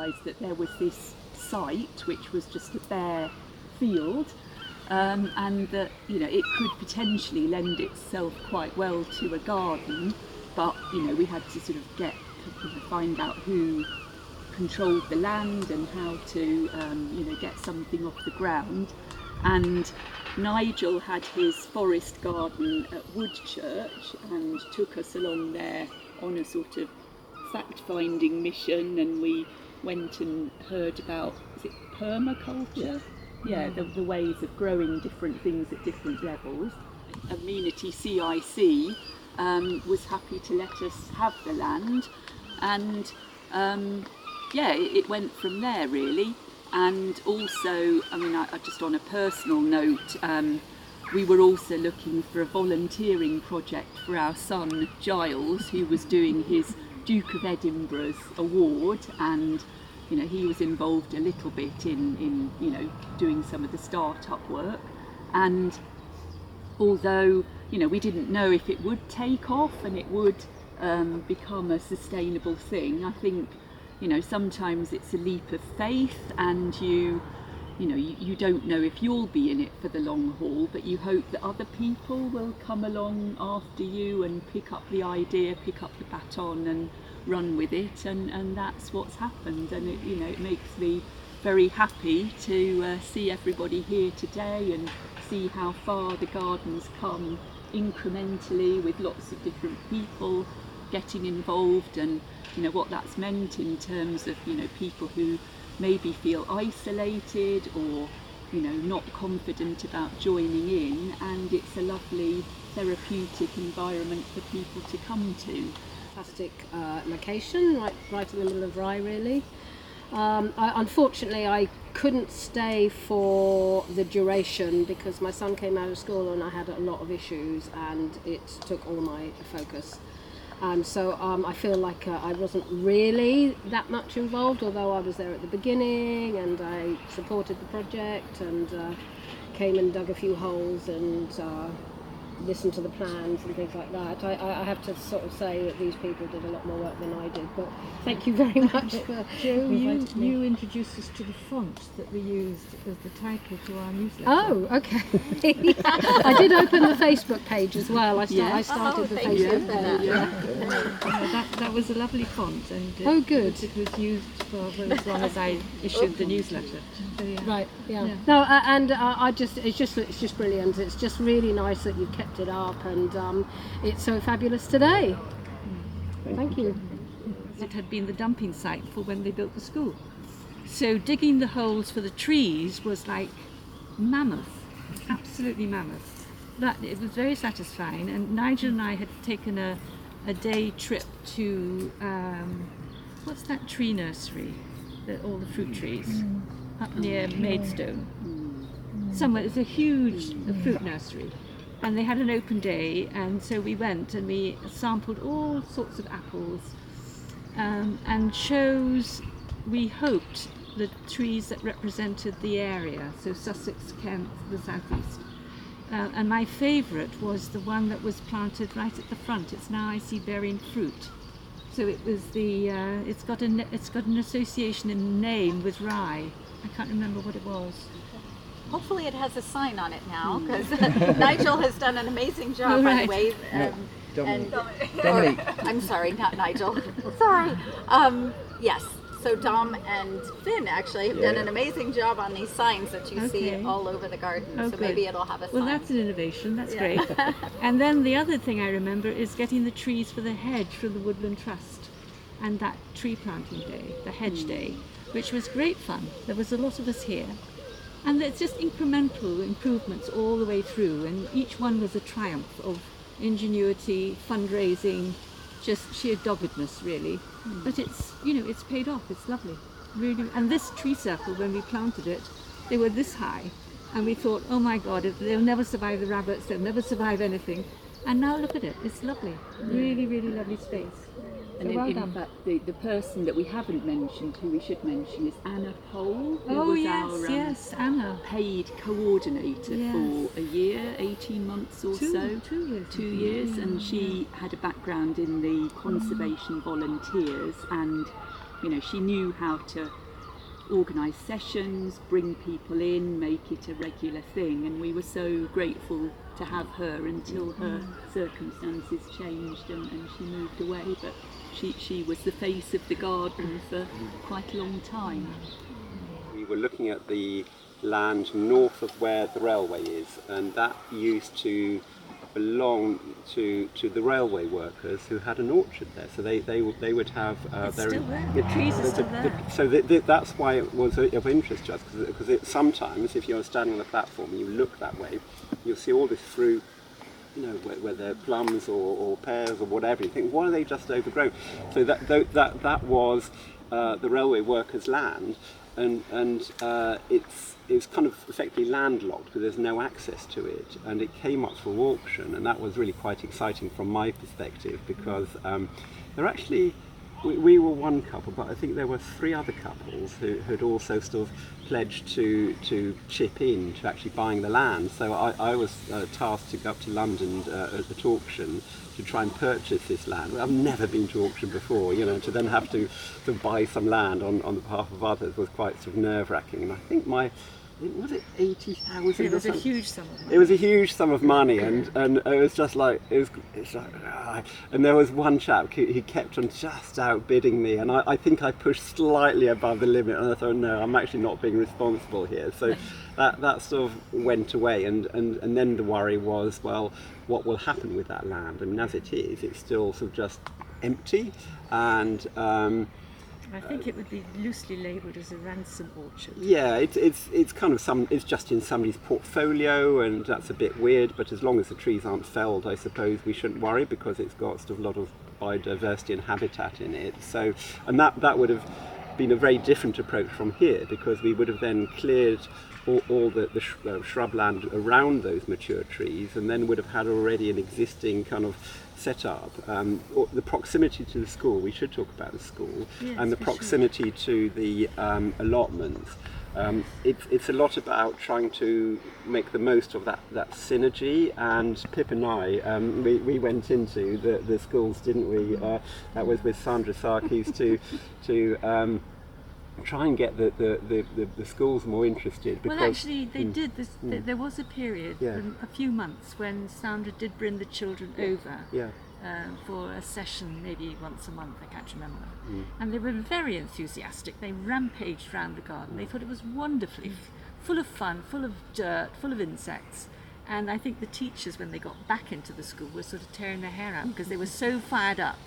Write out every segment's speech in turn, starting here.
realised that there was this site which was just a bare field, and that it could potentially lend itself quite well to a garden, but we had to sort of find out who controlled the land and how to get something off the ground. And Nigel had his forest garden at Woodchurch and took us along there on a sort of fact-finding mission, and we went and heard about, is it permaculture? Yeah, the ways of growing different things at different levels. Amenity CIC was happy to let us have the land, and it went from there really. And also, I just on a personal note, we were also looking for a volunteering project for our son Giles, who was doing his Duke of Edinburgh's award, and he was involved a little bit in doing some of the start-up work. And although we didn't know if it would take off and it would become a sustainable thing, I think sometimes it's a leap of faith, and you don't know if you'll be in it for the long haul, but you hope that other people will come along after you and pick up the idea, pick up the baton and run with it, and that's what's happened. And it makes me very happy to see everybody here today and see how far the garden's come incrementally, with lots of different people getting involved, and what that's meant in terms of people who maybe feel isolated or not confident about joining in, and it's a lovely therapeutic environment for people to come to. Fantastic location, right in the middle of Rye really. Unfortunately I couldn't stay for the duration because my son came out of school and I had a lot of issues, and it took all my focus. So I feel like I wasn't really that much involved, although I was there at the beginning and I supported the project and came and dug a few holes and listened to the plans and things like that. I have to sort of say that these people did a lot more work than I did, but thank you very much for Jo, inviting me. you introduced us to the font that we used as the title to our newsletter. Oh, okay. I did open the Facebook page as well. I started the Facebook page. That was a lovely font, and Oh, good. It was used for as long as I issued the newsletter. So, yeah. Right, yeah. No, and it's just brilliant. It's just really nice that you've kept it up, and it's so fabulous today. Thank you. It had been the dumping site for when they built the school. So digging the holes for the trees was like mammoth, absolutely mammoth. But it was very satisfying, and Nigel and I had taken a day trip to, what's that tree nursery, all the fruit trees, up near Maidstone. Somewhere, it's a huge fruit nursery. And they had an open day, and so we went and we sampled all sorts of apples and chose, we hoped, the trees that represented the area, so Sussex, Kent, the southeast. And my favourite was the one that was planted right at the front. It's now I see bearing fruit. So it was it's got an association in the name with Rye. I can't remember what it was. Hopefully it has a sign on it now, because Nigel has done an amazing job, by the way. Dominique. I'm sorry, not Nigel. Sorry. Yes, so Dom and Finn actually have done an amazing job on these signs that you see all over the garden. So good. maybe it'll have a sign. Well, that's an innovation. That's great. And then the other thing I remember is getting the trees for the hedge from the Woodland Trust, and that tree planting day, the hedge day, which was great fun. There was a lot of us here. And it's just incremental improvements all the way through, and each one was a triumph of ingenuity, fundraising, just sheer doggedness really. But it's paid off. It's lovely, really. And this tree circle, when we planted it, they were this high, and we thought, oh my God, they'll never survive the rabbits, they'll never survive anything. And now look at it, it's lovely, really, really lovely space. And in fact, the person that we haven't mentioned, who we should mention, is Anna Pole, who was our Anna, paid coordinator for a year, 18 months or so. 2 years, and she had a background in the conservation volunteers, and You know, she knew how to organise sessions, bring people in, make it a regular thing, and we were so grateful to have her until her circumstances changed and she moved away. But she was the face of the garden for quite a long time. We were looking at the land north of where the railway is, and that used to belong to the railway workers who had an orchard there. So they would have It's still there. The trees are still there. So that's why it was of interest to us, because sometimes if you're standing on the platform and you look that way, you'll see all this fruit, you know, whether plums or pears or whatever. You think, why are they just overgrown? So that was the railway workers' land, and it's kind of effectively landlocked because there's no access to it, and it came up for auction, and that was really quite exciting from my perspective, because there actually, we were one couple, but I think there were 3 other couples who had also sort of pledged to chip in to actually buying the land. So I was tasked to go up to London at auction to try and purchase this land. I've never been to auction before, you know, to then have to buy some land on behalf of others was quite sort of nerve-wracking. And I think was it 80,000? It was a huge sum of money. It was a huge sum of money, and it was just like, it's like, and there was one chap who kept on just outbidding me, and I think I pushed slightly above the limit, and I thought, no, I'm actually not being responsible here. So that sort of went away, and then the worry was, well, what will happen with that land? I mean, as it is, it's still sort of just empty, and I think it would be loosely labelled as a ransom orchard. yeah, it's kind of it's just in somebody's portfolio, and that's a bit weird. But as long as the trees aren't felled, I suppose we shouldn't worry, because it's got sort of a lot of biodiversity and habitat in it. So, and that would have been a very different approach from here, because we would have then cleared all the shrubland around those mature trees, and then would have had already an existing kind of set up. The proximity to the school, we should talk about the school, yes, and the proximity to the allotments. It's a lot about trying to make the most of that synergy, and Pip and I, we went into the schools, didn't we? That was with Sandra Sarkis to try and get the schools more interested. Because, well, actually, they did. There was a period, Yeah. a few months, when Sandra did bring the children over Yeah. for a session, maybe once a month, I can't remember. And they were very enthusiastic. They rampaged around the garden. They thought it was wonderfully full of fun, full of dirt, full of insects. And I think the teachers, when they got back into the school, were sort of tearing their hair out because they were so fired up.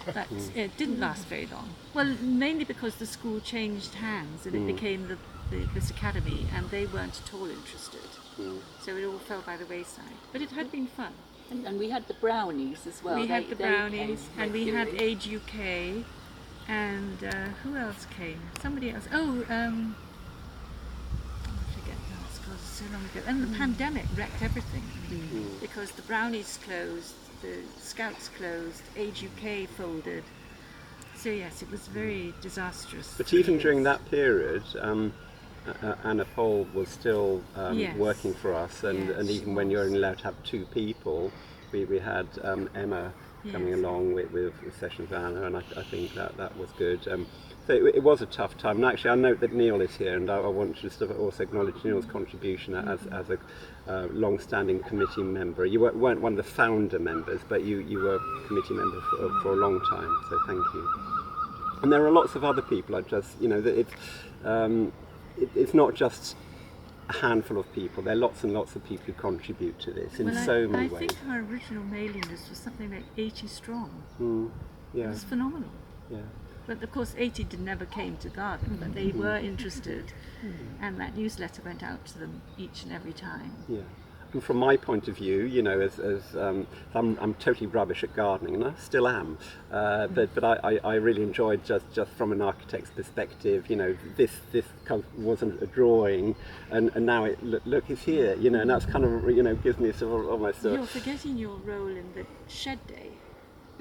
But it didn't last very long. Well, mainly because the school changed hands and it became this academy, and they weren't at all interested. So it all fell by the wayside. But it had been fun. And we had the brownies as well. We had the They brownies, came and we had regularly. Age UK, and who else came? Somebody else. I forget now. It's called so long ago. And the pandemic wrecked everything because the brownies closed. The Scouts closed, Age UK folded. So yes, it was very disastrous. But even during that period, Anna Pohl was still Yes. working for us, and Yes, even she when you're was. only allowed to have 2 people, we had Emma coming Yes. along with sessions with Anna, and I think that was good. So it was a tough time, and actually I note that Neil is here, and I want to just also acknowledge Neil's contribution as a long-standing committee member. You weren't one of the founder members, but you were a committee member for a long time, so thank you. And there are lots of other people. I just, that it's not just a handful of people. There are lots and lots of people who contribute to this in so many I ways. think our original mailing list was something like 80 strong. It Yeah, was phenomenal. yeah. But of course 80 never came to Garden, but they were interested, and that newsletter went out to them each and every time. Yeah. And from my point of view, I'm totally rubbish at gardening, and I still am. But I really enjoyed just from an architect's perspective. This kind of wasn't a drawing, and now look, it's here. And that's kind of gives me sort of almost. You're forgetting your role in the shed day.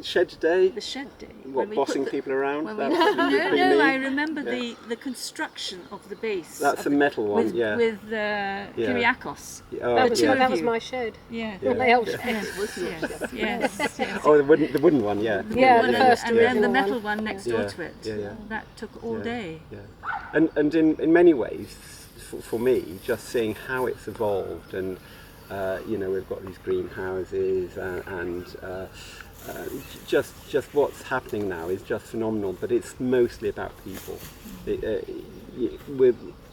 Shed Day? The shed day. What, when we put bossing people around? when That we, was no, pretty no, neat. I remember Yeah. the construction of the base. That's of the the- metal one, with, yeah. With Kyriakos. Oh, That was, two yeah. of that was you. my shed. Yeah. Yeah. My old Yeah. shed. Yes. Oh, the wooden one, yeah. Yeah, One the and- first and then the original metal one. one next Yeah. door to it. Yeah. That took all day. Yeah. And in many ways, for me, just seeing how it's evolved, and we've got these greenhouses and just what's happening now is just phenomenal. But it's mostly about people.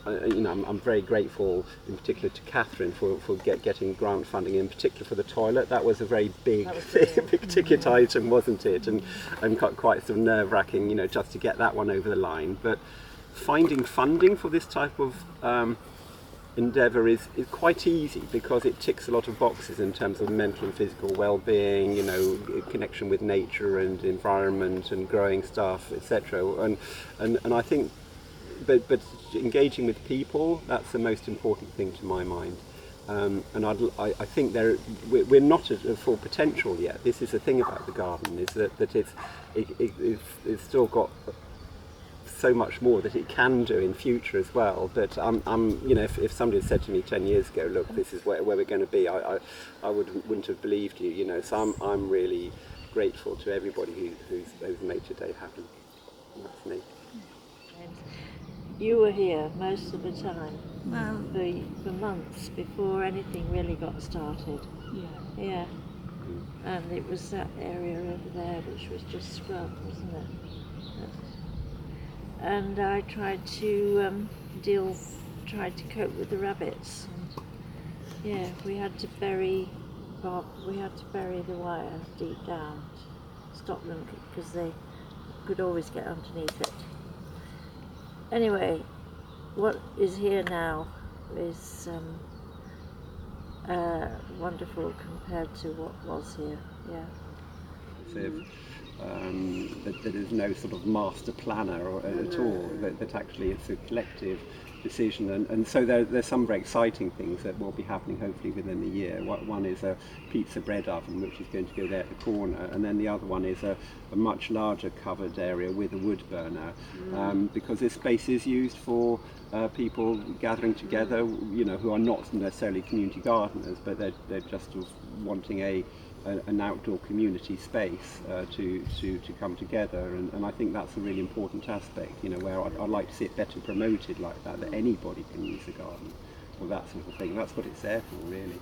I'm very grateful, in particular, to Catherine for getting grant funding, in particular for the toilet. That was a very big big ticket item, wasn't it? And quite sort of nerve-wracking, just to get that one over the line. But finding funding for this type of endeavour is quite easy, because it ticks a lot of boxes in terms of mental and physical well-being, connection with nature and environment and growing stuff, etc. And I think, but engaging with people, that's the most important thing to my mind. And I think we're not at full potential yet. This is the thing about the garden, is that it's still got so much more that it can do in future as well. But if somebody had said to me 10 years ago, look, this is where we're going to be, I wouldn't have believed you. So I'm really grateful to everybody who's made today happen. And that's me. You were here most of the time, Well, for months before anything really got started. yeah. Yeah. And it was that area over there which was just scrub, wasn't it? And I tried to cope with the rabbits. And yeah, we had to bury the wire deep down to stop them, because they could always get underneath it. Anyway, what is here now is wonderful compared to what was here. Yeah. That there's no sort of master planner at all, that actually it's a collective decision, and so there's some very exciting things that will be happening hopefully within the year. One is a pizza bread oven, which is going to go there at the corner, and then the other one is a much larger covered area with a wood burner, because this space is used for people gathering together, who are not necessarily community gardeners, but they're just sort of wanting an outdoor community space to come together, and I think that's a really important aspect, where I'd like to see it better promoted like that anybody can use the garden, or that sort of thing. That's what it's there for, really.